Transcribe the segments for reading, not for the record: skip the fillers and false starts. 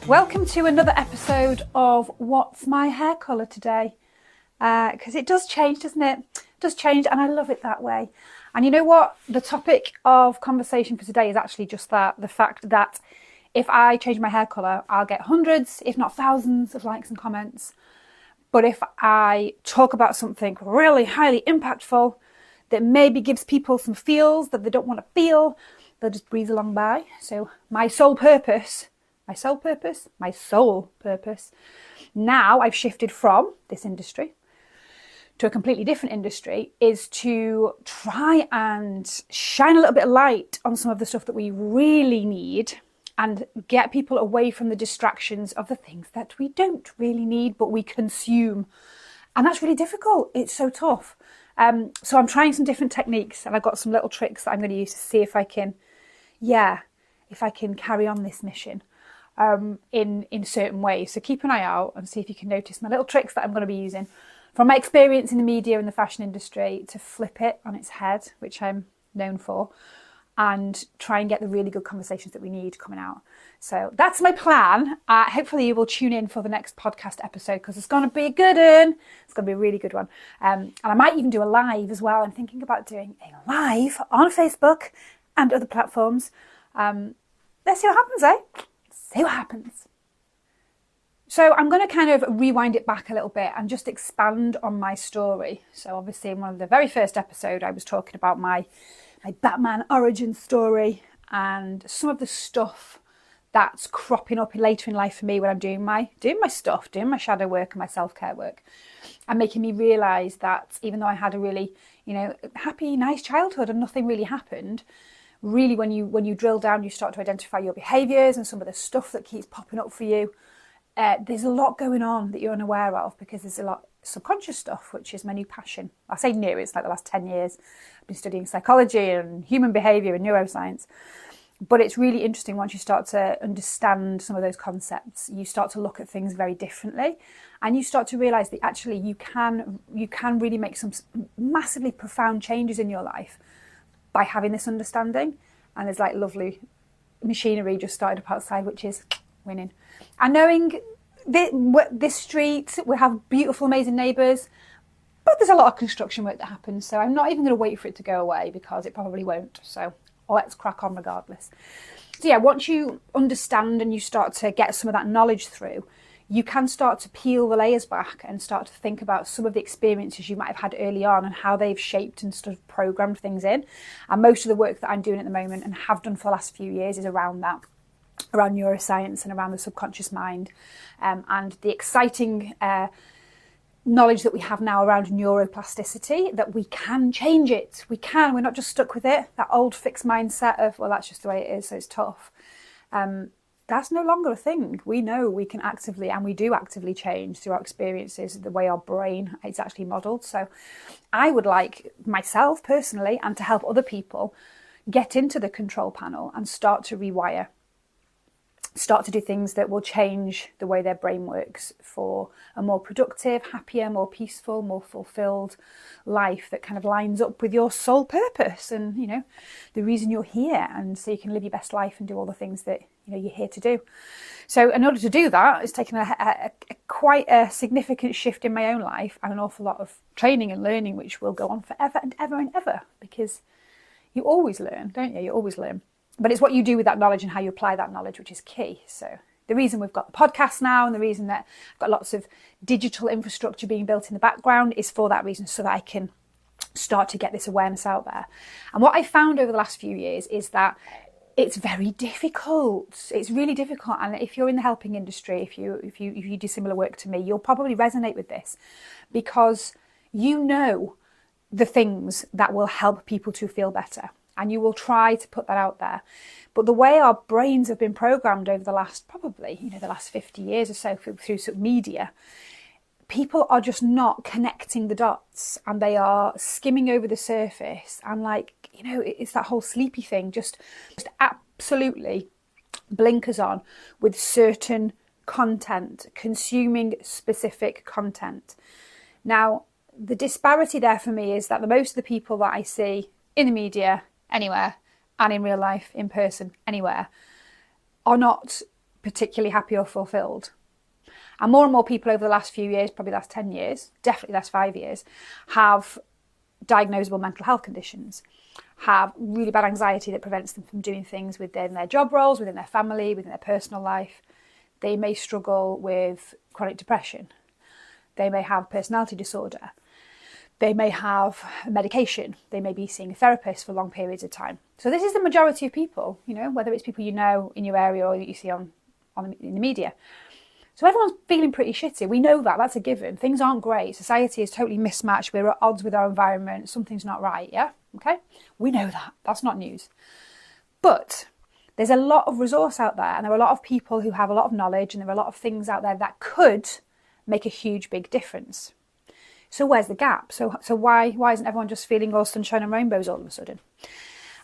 Welcome to another episode of What's My Hair Colour Today? Because it does change, doesn't it? It does change, and I love it that way. And you know what? The topic of conversation for today is actually just that, the fact that if I change my hair colour, I'll get hundreds, if not thousands of likes and comments. But if I talk about something really highly impactful that maybe gives people some feels that they don't want to feel, they'll just breeze along by. So my sole purpose, now I've shifted from this industry to a completely different industry, is to try and shine a little bit of light on some of the stuff that we really need and get people away from the distractions of the things that we don't really need but we consume. And that's really difficult. It's so tough. So I'm trying some different techniques, and I've got some little tricks that I'm going to use to see if I can carry on this mission in certain ways. So keep an eye out and see if you can notice my little tricks that I'm going to be using from my experience in the media and the fashion industry to flip it on its head, which I'm known for, and try and get the really good conversations that we need coming out. So that's my plan. Hopefully you will tune in for the next podcast episode, because it's going to be a good one. It's going to be a really good one. And I might even do a live as well. I'm thinking about doing a live on Facebook and other platforms. Let's see what happens, eh? See what happens. So I'm going to kind of rewind it back a little bit and just expand on my story. So obviously in one of the very first episode, I was talking about my Batman origin story and some of the stuff that's cropping up later in life for me when I'm doing my stuff, doing my shadow work and my self-care work, and making me realise that even though I had a really, happy, nice childhood and nothing really happened, really when you drill down, you start to identify your behaviours and some of the stuff that keeps popping up for you. There's a lot going on that you're unaware of, because there's a lot of subconscious stuff, which is my new passion. I say new, it's like the last 10 years. I've been studying psychology and human behaviour and neuroscience. But it's really interesting once you start to understand some of those concepts. You start to look at things very differently, and you start to realise that actually you can really make some massively profound changes in your life by having this understanding. And there's like lovely machinery just started up outside, which is winning. And knowing this street, we have beautiful, amazing neighbours, but there's a lot of construction work that happens. So I'm not even going to wait for it to go away, because it probably won't. So let's crack on regardless. So yeah, once you understand and you start to get some of that knowledge through, you can start to peel the layers back and start to think about some of the experiences you might have had early on and how they've shaped and sort of programmed things in. And most of the work that I'm doing at the moment and have done for the last few years is around that, around neuroscience and around the subconscious mind, and the exciting knowledge that we have now around neuroplasticity, that we can change it. We're not just stuck with it, that old fixed mindset of, well, that's just the way it is, so it's tough. That's no longer a thing. We know we can actively, and we do actively change through our experiences, the way our brain is actually modelled. So I would like myself personally, and to help other people, get into the control panel and start to rewire. Start to do things that will change the way their brain works for a more productive, happier, more peaceful, more fulfilled life that kind of lines up with your sole purpose and, the reason you're here, and so you can live your best life and do all the things that, you're here to do. So in order to do that, it's taken quite a significant shift in my own life and an awful lot of training and learning, which will go on forever and ever and ever, because you always learn, don't you? You always learn. But it's what you do with that knowledge and how you apply that knowledge, which is key. So the reason we've got the podcast now, and the reason that I've got lots of digital infrastructure being built in the background, is for that reason, so that I can start to get this awareness out there. And what I found over the last few years is that it's very difficult. It's really difficult. And if you're in the helping industry, if you do similar work to me, you'll probably resonate with this, because you know the things that will help people to feel better. And you will try to put that out there. But the way our brains have been programmed over the last, probably, the last 50 years or so through sort of media, people are just not connecting the dots, and they are skimming over the surface. And it's that whole sleepy thing, just absolutely blinkers on with certain content, consuming specific content. Now, the disparity there for me is that most of the people that I see in the media, anywhere, and in real life, in person, anywhere, are not particularly happy or fulfilled. And more people over the last few years, probably the last 10 years, definitely the last 5 years, have diagnosable mental health conditions, have really bad anxiety that prevents them from doing things within their job roles, within their family, within their personal life. They may struggle with chronic depression. They may have personality disorder. They may have medication. They may be seeing a therapist for long periods of time. So this is the majority of people, you know, whether it's people you know in your area or that you see in the media. So everyone's feeling pretty shitty. We know that. That's a given. Things aren't great. Society is totally mismatched. We're at odds with our environment. Something's not right, yeah? Okay? We know that. That's not news. But there's a lot of resource out there, and there are a lot of people who have a lot of knowledge, and there are a lot of things out there that could make a huge, big difference. So where's the gap? So why isn't everyone just feeling all sunshine and rainbows all of a sudden?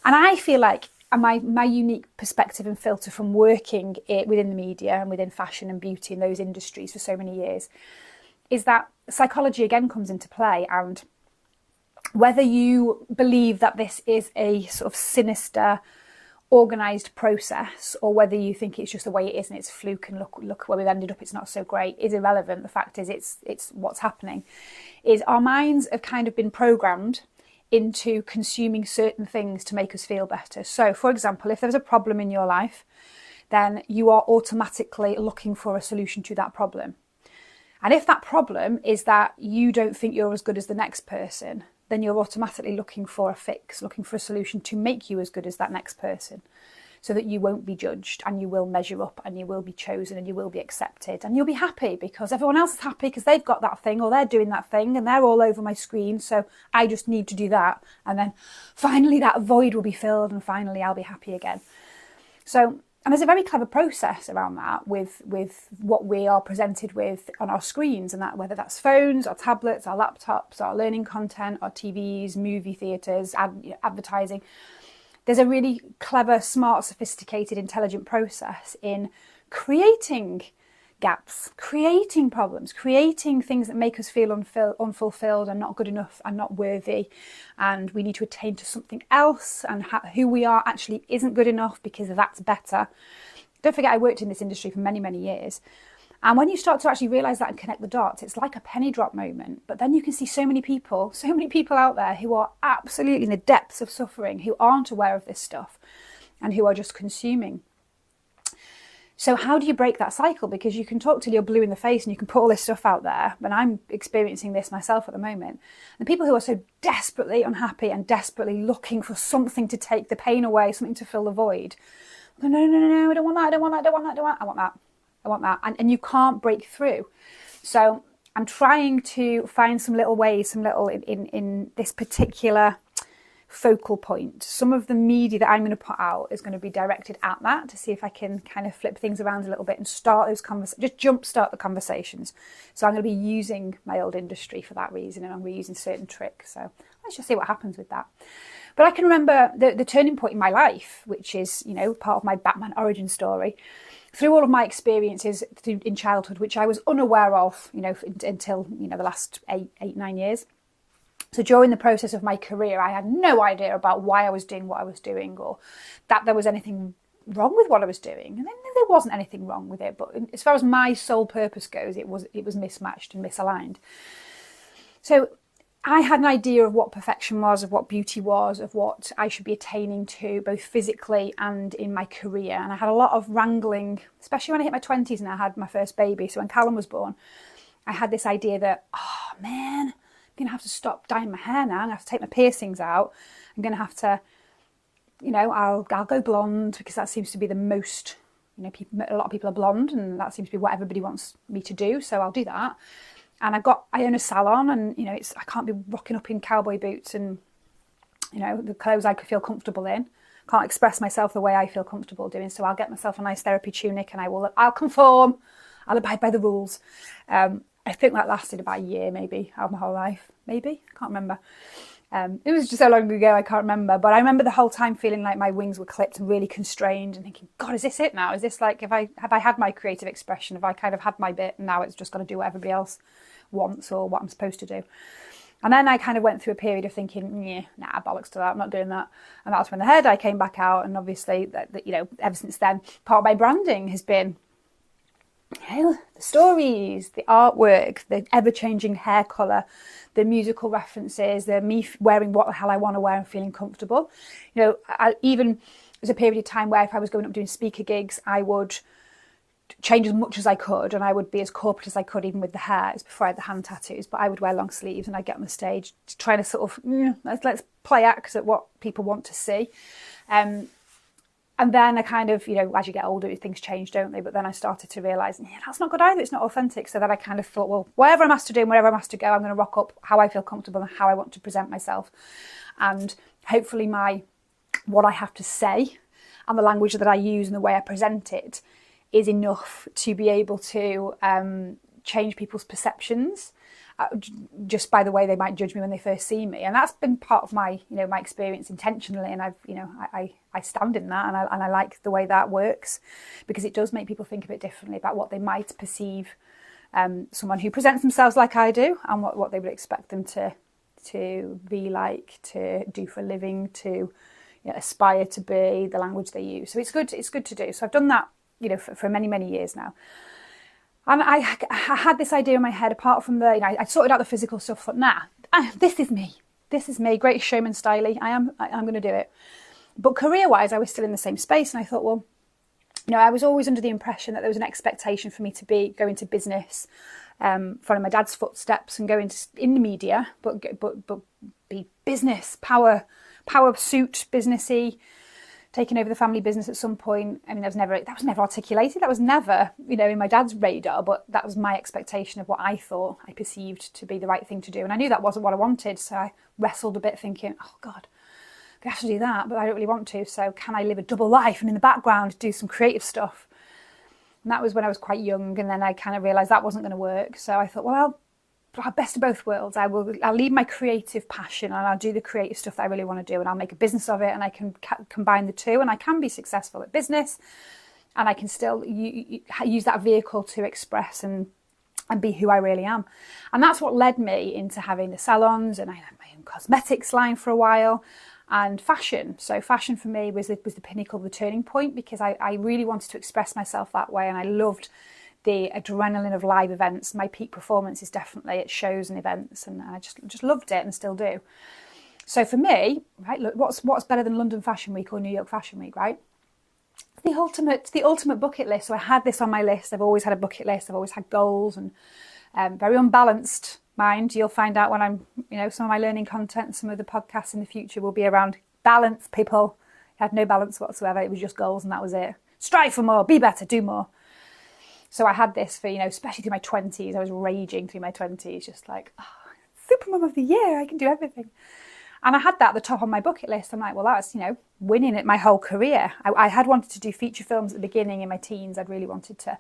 And I feel like my unique perspective and filter from working within the media and within fashion and beauty in those industries for so many years is that psychology again comes into play. And whether you believe that this is a sort of sinister, organised process, or whether you think it's just the way it is and it's fluke and look where we've ended up, it's not so great, is irrelevant. The fact is it's what's happening is our minds have kind of been programmed into consuming certain things to make us feel better. So, for example, if there's a problem in your life, then you are automatically looking for a solution to that problem. And if that problem is that you don't think you're as good as the next person, then you're automatically looking for a fix, looking for a solution to make you as good as that next person, so that you won't be judged and you will measure up and you will be chosen and you will be accepted and you'll be happy because everyone else is happy because they've got that thing or they're doing that thing and they're all over my screen, so I just need to do that, and then finally that void will be filled and finally I'll be happy again. So, and there's a very clever process around that with what we are presented with on our screens, and that whether that's phones, our tablets, our laptops, our learning content, our TVs, movie theatres, advertising. There's a really clever, smart, sophisticated, intelligent process in creating gaps, creating problems, creating things that make us feel unfulfilled and not good enough and not worthy, and we need to attain to something else, and who we are actually isn't good enough because that's better. Don't forget, I worked in this industry for many, many years. And when you start to actually realise that and connect the dots, it's like a penny drop moment. But then you can see so many people out there who are absolutely in the depths of suffering, who aren't aware of this stuff and who are just consuming. So how do you break that cycle? Because you can talk till you're blue in the face and you can put all this stuff out there. But I'm experiencing this myself at the moment. The people who are so desperately unhappy and desperately looking for something to take the pain away, something to fill the void. No, I don't want that, I want that. And you can't break through. So I'm trying to find some little ways, in this particular focal point. Some of the media that I'm going to put out is going to be directed at that, to see if I can kind of flip things around a little bit and start those just jumpstart the conversations. So I'm going to be using my old industry for that reason, and I'm reusing certain tricks. So let's just see what happens with that. But I can remember the turning point in my life, which is, you know, part of my Batman origin story. Through all of my experiences in childhood, which I was unaware of, you know, until, you know, the last 9 years. So during the process of my career, I had no idea about why I was doing what I was doing, or that there was anything wrong with what I was doing. And then there wasn't anything wrong with it. But as far as my sole purpose goes, it was mismatched and misaligned. So I had an idea of what perfection was, of what beauty was, of what I should be attaining to, both physically and in my career. And I had a lot of wrangling, especially when I hit my 20s and I had my first baby. So when Callum was born, I had this idea that, oh man, I'm going to have to stop dyeing my hair now. I'm going to have to take my piercings out. I'm going to have to, you know, I'll go blonde, because that seems to be the most, you know, a lot of people are blonde and that seems to be what everybody wants me to do. So I'll do that. And I own a salon, and, you know, I can't be rocking up in cowboy boots and, you know, the clothes I could feel comfortable in. Can't express myself the way I feel comfortable doing. So I'll get myself a nice therapy tunic and I'll conform. I'll abide by the rules. I think that lasted about a year, maybe, out of my whole life. Maybe, I can't remember. It was just so long ago, I can't remember. But I remember the whole time feeling like my wings were clipped and really constrained, and thinking, God, is this it now? Is this like, have I had my creative expression? Have I kind of had my bit, and now it's just got to do what everybody else wants or what I'm supposed to do? And then I kind of went through a period of thinking, nah, bollocks to that, I'm not doing that. And that's when the hair dye came back out. And obviously, that you know, ever since then, part of my branding has been the stories, the artwork, the ever-changing hair colour, the musical references, the me wearing what the hell I want to wear and feeling comfortable. Even there's a period of time where if I was going up doing speaker gigs, I would change as much as I could, and I would be as corporate as I could, even with the hair. It's before I had the hand tattoos, but I would wear long sleeves and I'd get on the stage trying to sort of, let's play acts at what people want to see. And then I kind of, as you get older, things change, don't they? But then I started to realise, that's not good either. It's not authentic. So then I kind of thought, well, wherever I'm asked to do and wherever I'm asked to go, I'm going to rock up how I feel comfortable and how I want to present myself. And hopefully what I have to say and the language that I use and the way I present it is enough to be able to change people's perceptions just by the way they might judge me when they first see me. And that's been part of my, my experience intentionally. And I stand in that, and I like the way that works, because it does make people think a bit differently about what they might perceive someone who presents themselves like I do, and what they would expect them to be like, to do for a living, to aspire to be, the language they use. So it's good to do. So I've done that, for many, many years now. And I had this idea in my head, apart from I sorted out the physical stuff, thought, this is me. This is me, Greatest Showman styly. I'm going to do it. But career-wise, I was still in the same space. And I thought, well, I was always under the impression that there was an expectation for me to go into business, follow my dad's footsteps and go in the media, but be business, power suit, businessy, taking over the family business at some point. I mean, that was never articulated. That was never, in my dad's radar, but that was my expectation of what I thought I perceived to be the right thing to do. And I knew that wasn't what I wanted. So I wrestled a bit thinking, oh God, I have to do that, but I don't really want to. So can I live a double life and in the background do some creative stuff? And that was when I was quite young. And then I kind of realised that wasn't going to work. So I thought, well, best of both worlds. I'll leave my creative passion and I'll do the creative stuff that I really want to do, and I'll make a business of it, and I can combine the two, and I can be successful at business, and I can still use that vehicle to express and be who I really am. And that's what led me into having the salons, and I had my own cosmetics line for a while, and fashion. So fashion for me was the pinnacle, the turning point, because I really wanted to express myself that way, and I loved the adrenaline of live events. My peak performance is definitely at shows and events, and I just loved it and still do. So for me, right, look, what's better than London Fashion Week or New York Fashion Week, right? The ultimate bucket list. So I had this on my list. I've always had a bucket list. I've always had goals, and very unbalanced mind. You'll find out when I'm, some of my learning content, some of the podcasts in the future will be around balance, people. I had no balance whatsoever. It was just goals, and that was it. Strive for more, be better, do more. So I had this for, especially through my 20s. I was raging through my 20s, just like, Supermom of the Year, I can do everything. And I had that at the top on my bucket list. I'm like, well, that's, winning it my whole career. I had wanted to do feature films at the beginning in my teens. I'd really wanted to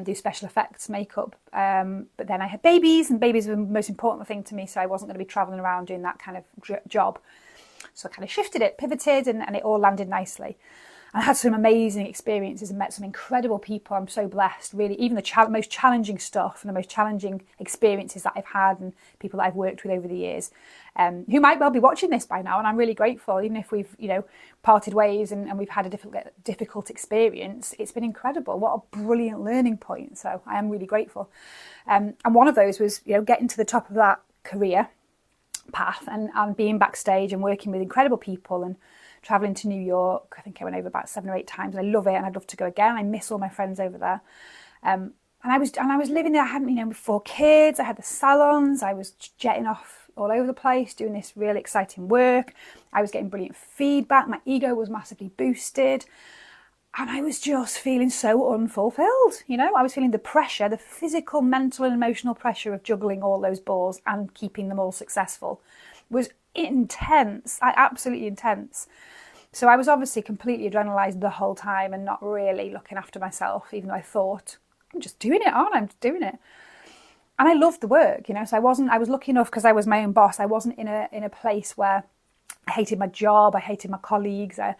do special effects, makeup. But then I had babies, and babies were the most important thing to me. So I wasn't going to be traveling around doing that kind of job. So I kind of shifted it, pivoted, and it all landed nicely. I had some amazing experiences and met some incredible people. I'm so blessed, really. Even the most challenging stuff and the most challenging experiences that I've had, and people that I've worked with over the years, who might well be watching this by now. And I'm really grateful, even if we've, parted ways and we've had a difficult experience. It's been incredible. What a brilliant learning point. So I am really grateful. And one of those was, getting to the top of that career path and being backstage and working with incredible people and travelling to New York. I think I went over about 7 or 8 times. I love it, and I'd love to go again. I miss all my friends over there. And I was living there. I hadn't, with 4 kids. I had the salons. I was jetting off all over the place, doing this really exciting work. I was getting brilliant feedback. My ego was massively boosted. And I was just feeling so unfulfilled. I was feeling the pressure, the physical, mental and emotional pressure of juggling all those balls and keeping them all successful was intense, absolutely intense. So I was obviously completely adrenalised the whole time and not really looking after myself, even though I thought, I'm just doing it, aren't I? I'm just doing it. And I loved the work, so I was lucky enough because I was my own boss. I wasn't in a place where I hated my job, I hated my colleagues, I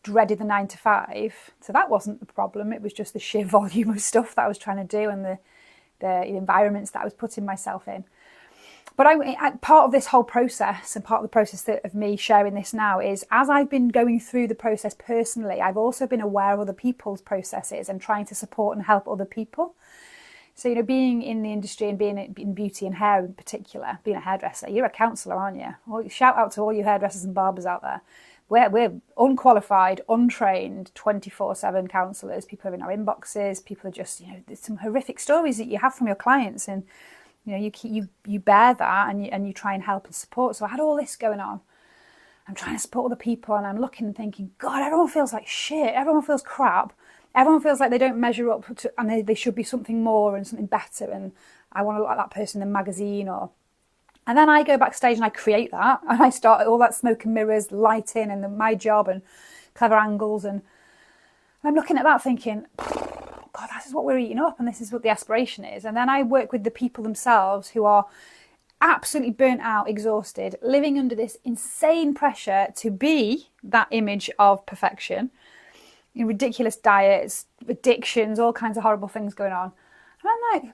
dreaded the 9 to 5. So that wasn't the problem. It was just the sheer volume of stuff that I was trying to do and the environments that I was putting myself in. But part of this whole process, and part of the process of me sharing this now, is as I've been going through the process personally, I've also been aware of other people's processes and trying to support and help other people. So, you know, being in the industry and being in beauty and hair in particular, being a hairdresser, you're a counsellor, aren't you? Well, shout out to all you hairdressers and barbers out there. We're unqualified, untrained, 24/7 counsellors. People are in our inboxes. People are just, you know, there's some horrific stories that you have from your clients, and you know, you bear that and you try and help and support. So I had all this going on. I'm trying to support other people, and I'm looking and thinking, God, everyone feels like shit. Everyone feels crap. Everyone feels like they don't measure up to, and they should be something more and something better. And I want to look like that person in the magazine, and then I go backstage and I create that, and I start all that smoke and mirrors, lighting, and my job and clever angles, and I'm looking at that thinking, God, this is what we're eating up, and this is what the aspiration is. And then I work with the people themselves who are absolutely burnt out, exhausted, living under this insane pressure to be that image of perfection, in ridiculous diets, addictions, all kinds of horrible things going on. And I'm like,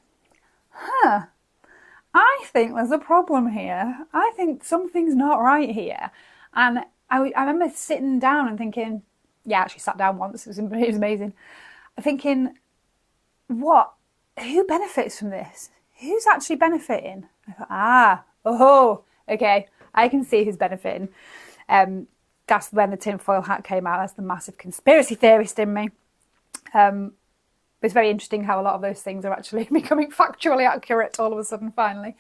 I think there's a problem here. I think something's not right here. And I remember sitting down and thinking, I actually sat down once, it was amazing, thinking, who benefits from this? Who's actually benefiting? I thought, okay, I can see who's benefiting. That's when the tinfoil hat came out. That's the massive conspiracy theorist in me. It's very interesting how a lot of those things are actually becoming factually accurate all of a sudden, finally.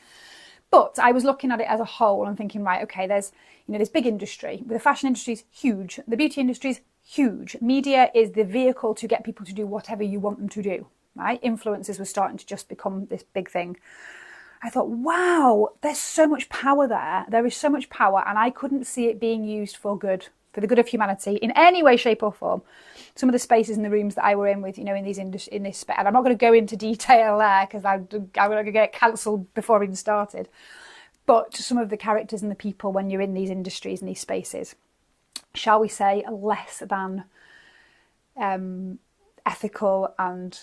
But I was looking at it as a whole and thinking, right, okay, there's this big industry. The fashion industry is huge. The beauty industry is huge. Media is the vehicle to get people to do whatever you want them to do, right? Influencers were starting to just become this big thing. I thought, wow, there's so much power there. There is so much power, and I couldn't see it being used for good, for the good of humanity in any way, shape or form. Some of the spaces in the rooms that I were in with, in this space, and I'm not going to go into detail there because I'm going to get cancelled before I even started. But some of the characters and the people when you're in these industries and these spaces, shall we say, less than ethical and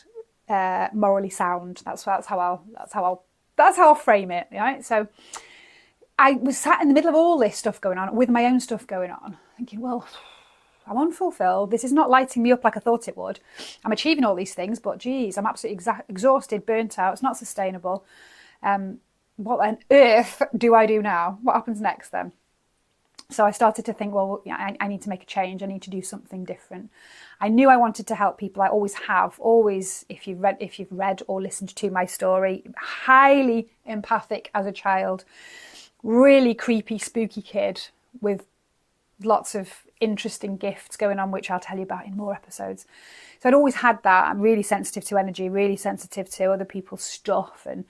morally sound. That's how I'll frame it, right? So I was sat in the middle of all this stuff going on, with my own stuff going on, thinking, well, I'm unfulfilled. This is not lighting me up like I thought it would. I'm achieving all these things, but geez, I'm absolutely exhausted, burnt out. It's not sustainable. What on earth do I do now? What happens next then? So I started to think, well, I need to make a change. I need to do something different. I knew I wanted to help people. I always have. Always, if you've read or listened to my story, highly empathic as a child, really creepy, spooky kid with lots of interesting gifts going on, which I'll tell you about in more episodes. So I'd always had that. I'm really sensitive to energy, really sensitive to other people's stuff, and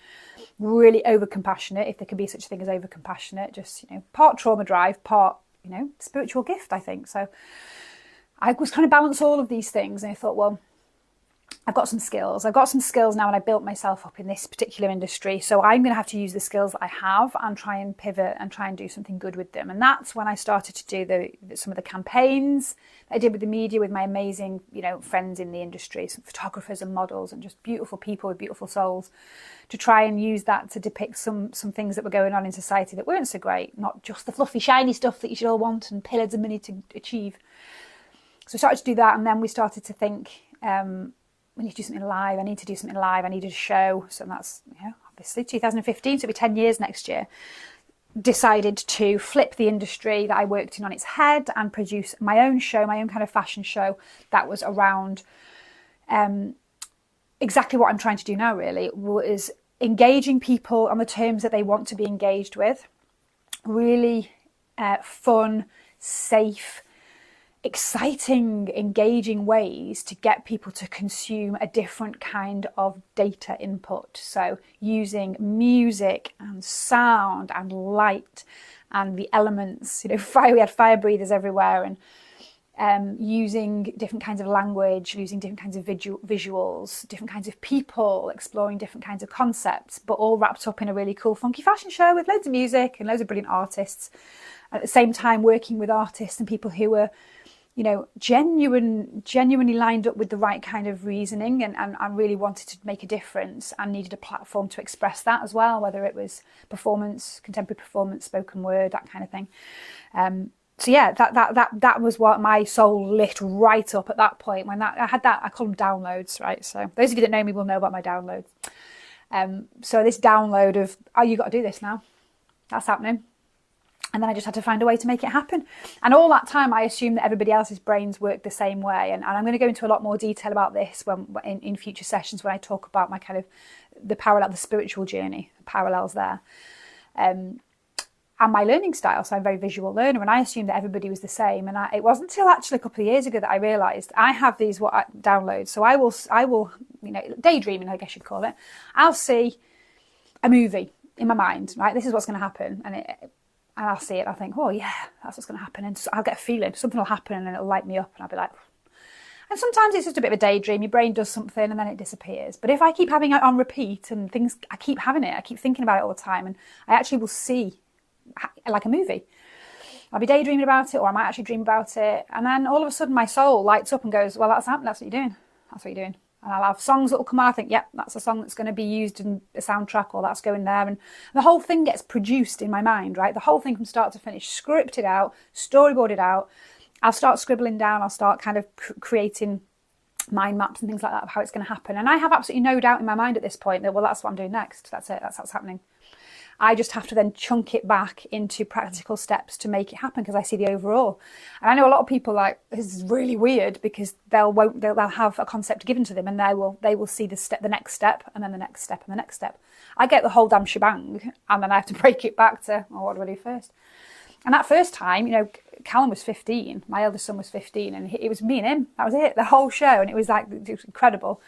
really over-compassionate, if there can be such a thing as over-compassionate, just, part trauma drive, part, spiritual gift, I think. So I was trying to balance all of these things, and I thought, well, I've got some skills. I've got some skills now, and I built myself up in this particular industry. So I'm going to have to use the skills that I have and try and pivot and try and do something good with them. And that's when I started to do some of the campaigns that I did with the media, with my amazing, friends in the industry, some photographers and models and just beautiful people with beautiful souls, to try and use that to depict some things that were going on in society that weren't so great, not just the fluffy, shiny stuff that you should all want and pay loads of money to achieve. So I started to do that, and then we started to think, we need to do something live. I need to do something live. I needed a show. So that's, obviously 2015, so it'll be 10 years next year. Decided to flip the industry that I worked in on its head and produce my own show, my own kind of fashion show that was around exactly what I'm trying to do now, really, is engaging people on the terms that they want to be engaged with. Really fun, safe, exciting, engaging ways to get people to consume a different kind of data input. So using music and sound and light and the elements, we had fire breathers everywhere, and using different kinds of language, using different kinds of visuals, different kinds of people, exploring different kinds of concepts, but all wrapped up in a really cool, funky fashion show with loads of music and loads of brilliant artists. At the same time, working with artists and people who were genuinely lined up with the right kind of reasoning, and really wanted to make a difference and needed a platform to express that as well, whether it was performance, contemporary performance, spoken word, that kind of thing. So yeah, that was what my soul lit right up at that point when I had that. I call them downloads, right? So those of you that know me will know about my downloads. So this download of, oh, you got to do this now. That's happening. And then I just had to find a way to make it happen. And all that time, I assumed that everybody else's brains worked the same way. And I'm going to go into a lot more detail about this in future sessions when I talk about my kind of the spiritual journey, parallels there. And my learning style. So I'm a very visual learner, and I assumed that everybody was the same. And it wasn't until actually a couple of years ago that I realised I have these downloads. So I will, daydreaming, I guess you'd call it. I'll see a movie in my mind, right? This is what's going to happen. And I'll see it. I think, oh yeah, that's what's going to happen. And so I'll get a feeling something will happen and it'll light me up. And I'll be like, and sometimes it's just a bit of a daydream. Your brain does something and then it disappears. But if I keep having it on repeat and things, I keep having it. I keep thinking about it all the time. And I actually will see like a movie. I'll be daydreaming about it, or I might actually dream about it. And then all of a sudden my soul lights up and goes, well, that's happening. That's what you're doing. That's what you're doing. And I'll have songs that will come out. I think, yep, that's a song that's going to be used in a soundtrack, or that's going there. And the whole thing gets produced in my mind, right? The whole thing from start to finish, scripted out, storyboarded out. I'll start scribbling down. I'll start kind of creating mind maps and things like that of how it's going to happen. And I have absolutely no doubt in my mind at this point that, well, that's what I'm doing next. That's it. That's what's happening. I just have to then chunk it back into practical steps to make it happen, because I see the overall. And I know a lot of people like, this is really weird, because they'll have a concept given to them and they will see the next step, and then the next step and the next step. I get the whole damn shebang, and then I have to break it back to, oh, what do I do first? And that first time, Callum was 15, my eldest son was 15, and it was me and him. That was it, the whole show. And it was incredible.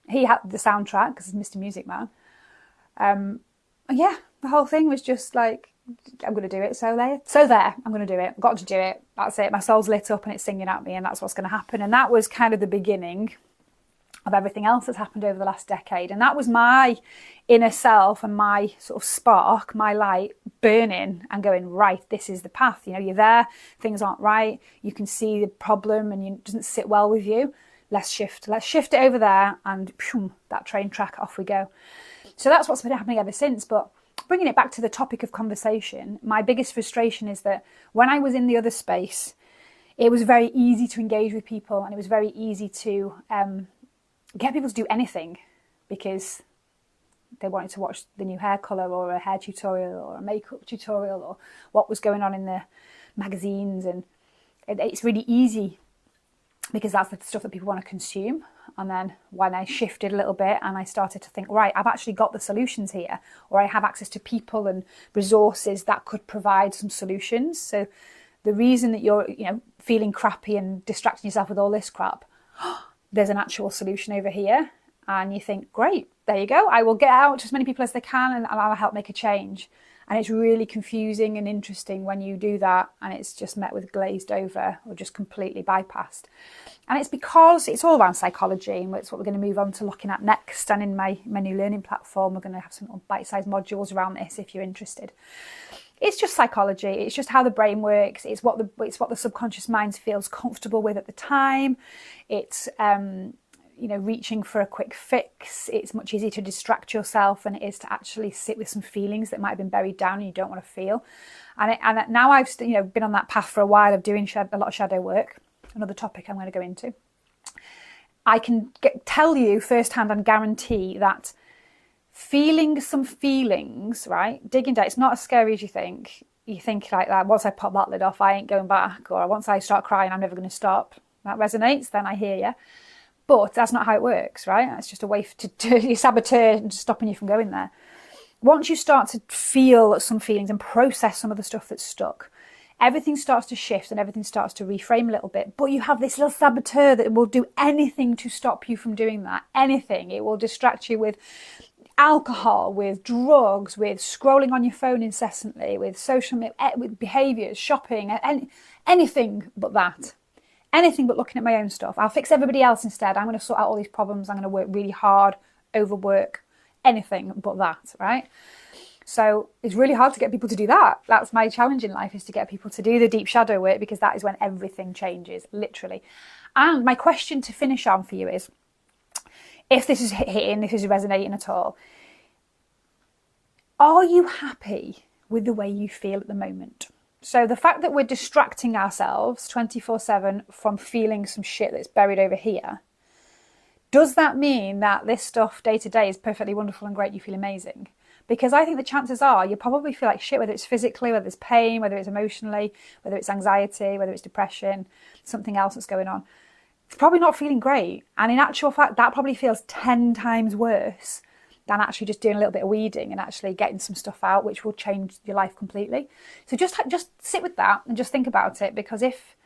He had the soundtrack because he's Mr. Music Man. Yeah, the whole thing was just like, I'm going to do it. So there, I'm going to do it. I've got to do it. That's it. My soul's lit up and it's singing at me, and that's what's going to happen. And that was kind of the beginning of everything else that's happened over the last decade. And that was my inner self and my sort of spark, my light burning and going, right, this is the path. You're there, things aren't right. You can see the problem and it doesn't sit well with you. Let's shift it over there, and phew, that train track, off we go. So that's what's been happening ever since. But bringing it back to the topic of conversation, my biggest frustration is that when I was in the other space, it was very easy to engage with people, and it was very easy to get people to do anything because they wanted to watch the new hair colour, or a hair tutorial, or a makeup tutorial, or what was going on in the magazines. And it's really easy because that's the stuff that people want to consume. And then when I shifted a little bit and I started to think, right, I've actually got the solutions here, or I have access to people and resources that could provide some solutions. So the reason that you're, feeling crappy and distracting yourself with all this crap, there's an actual solution over here. And you think, great, there you go. I will get out to as many people as they can, and I'll help make a change. And it's really confusing and interesting when you do that and it's just met with glazed over or just completely bypassed. And it's because it's all around psychology, and it's what we're going to move on to looking at next. And in my new learning platform, we're going to have some bite-sized modules around this if you're interested. It's just psychology. It's just how the brain works. It's what the subconscious mind feels comfortable with at the time. It's reaching for a quick fix. It's much easier to distract yourself than it is to actually sit with some feelings that might have been buried down and you don't want to feel. And now I've been on that path for a while of doing a lot of shadow work. Another topic I'm going to go into. I can tell you firsthand and guarantee that feeling some feelings, right? Digging down, it's not as scary as you think. You think like that, once I pop that lid off, I ain't going back. Or once I start crying, I'm never going to stop. That resonates, then I hear you. But that's not how it works, right? It's just a way to your saboteur and stopping you from going there. Once you start to feel some feelings and process some of the stuff that's stuck, everything starts to shift and everything starts to reframe a little bit. But you have this little saboteur that will do anything to stop you from doing that. Anything. It will distract you with alcohol, with drugs, with scrolling on your phone incessantly, with social media, with behaviours, shopping, anything but that. Anything but looking at my own stuff. I'll fix everybody else instead. I'm going to sort out all these problems. I'm going to work really hard, overwork, anything but that, right? So it's really hard to get people to do that. That's my challenge in life, is to get people to do the deep shadow work, because that is when everything changes, literally. And my question to finish on for you is, if this is hitting, if this is resonating at all, are you happy with the way you feel at the moment? So the fact that we're distracting ourselves 24/7 from feeling some shit that's buried over here, does that mean that this stuff day to day is perfectly wonderful and great, you feel amazing? Because I think the chances are you probably feel like shit, whether it's physically, whether it's pain, whether it's emotionally, whether it's anxiety, whether it's depression, something else that's going on. It's probably not feeling great. And in actual fact, that probably feels 10 times worse than actually just doing a little bit of weeding and actually getting some stuff out, which will change your life completely. So just sit with that and just think about it, because if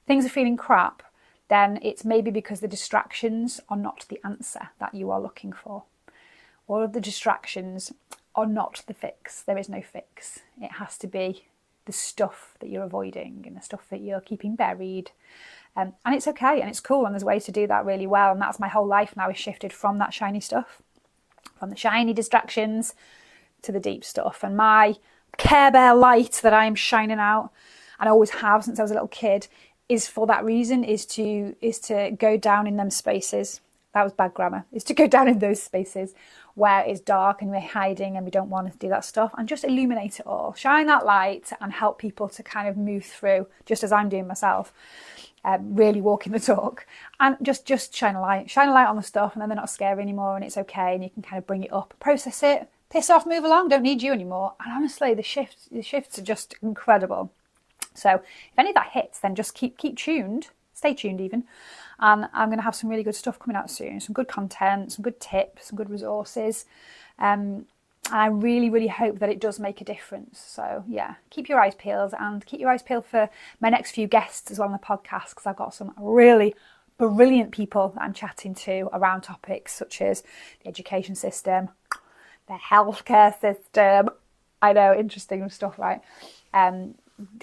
things are feeling crap, then it's maybe because the distractions are not the answer that you are looking for. All of the distractions are not the fix. There is no fix. It has to be the stuff that you're avoiding and the stuff that you're keeping buried. And it's okay and it's cool, and there's ways to do that really well. And that's my whole life now, is shifted from that shiny stuff, from the shiny distractions to the deep stuff. And my Care Bear light that I am shining out, and I always have since I was a little kid, is for that reason, is to go down in them spaces. That was bad grammar. Is to go down in those spaces where it's dark and we're hiding and we don't want to do that stuff, and just illuminate it all. Shine that light and help people to kind of move through, just as I'm doing myself. Really walking the talk, and just shine a light on the stuff, and then they're not scary anymore, and it's okay, and you can kind of bring it up, process it, piss off, move along, don't need you anymore. And honestly, the shifts are just incredible. So if any of that hits, then just keep tuned, stay tuned even, and I'm going to have some really good stuff coming out soon, some good content, some good tips, some good resources, and I really, really hope that it does make a difference. So yeah, keep your eyes peeled, and keep your eyes peeled for my next few guests as well on the podcast, because I've got some really brilliant people that I'm chatting to around topics such as the education system, the healthcare system. I know, interesting stuff, right?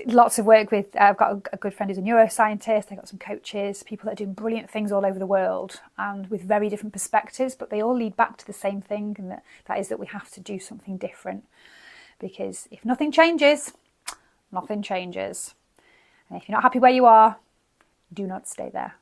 Lots of work with, I've got a good friend who's a neuroscientist. I've got some coaches, people that are doing brilliant things all over the world, and with very different perspectives, but they all lead back to the same thing, and that is that we have to do something different. Because if nothing changes, nothing changes. And if you're not happy where you are, do not stay there.